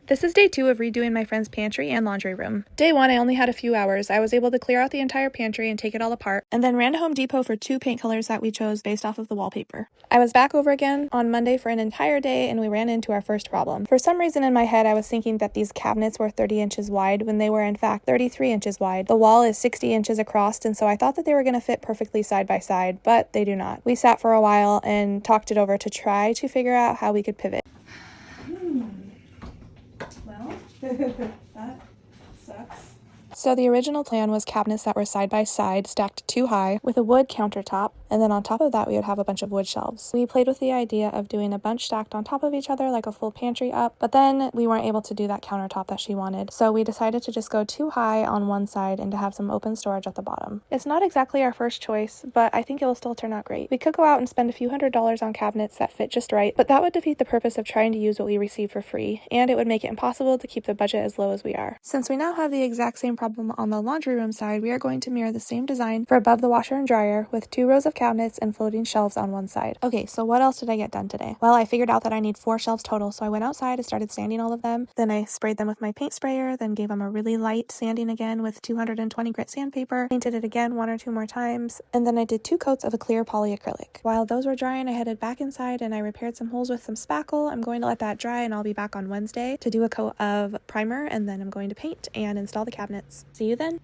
This is day 2 of redoing my friend's pantry and laundry room. Day 1, I only had a few hours. I was able to clear out the entire pantry and take it all apart, and then ran to Home Depot for 2 paint colors that we chose based off of the wallpaper. I was back over again on Monday for an entire day, and we ran into our first problem. For some reason in my head, I was thinking that these cabinets were 30 inches wide when they were in fact 33 inches wide. The wall is 60 inches across, and so I thought that they were going to fit perfectly side by side, but they do not. We sat for a while and talked it over to try to figure out how we could pivot. Well, that sucks. So the original plan was cabinets that were side by side, stacked 2 high, with a wood countertop, and then on top of that we would have a bunch of wood shelves. We played with the idea of doing a bunch stacked on top of each other like a full pantry up, but then we weren't able to do that countertop that she wanted, so we decided to just go 2 high on one side and to have some open storage at the bottom. It's not exactly our first choice, but I think it will still turn out great. We could go out and spend a few $100s on cabinets that fit just right, but that would defeat the purpose of trying to use what we receive for free, and it would make it impossible to keep the budget as low as we are. Since we now have the exact same problem on the laundry room side, we are going to mirror the same design for above the washer and dryer with 2 rows of cabinets and floating shelves on one side. Okay, so what else did I get done today? Well, I figured out that I need 4 shelves total, so I went outside and started sanding all of them. Then I sprayed them with my paint sprayer, then gave them a really light sanding again with 220 grit sandpaper, painted it again 1 or 2 more times, and then I did 2 coats of a clear polyacrylic. While those were drying, I headed back inside and I repaired some holes with some spackle. I'm going to let that dry and I'll be back on Wednesday to do a coat of primer, and then I'm going to paint and install the cabinets. See you then.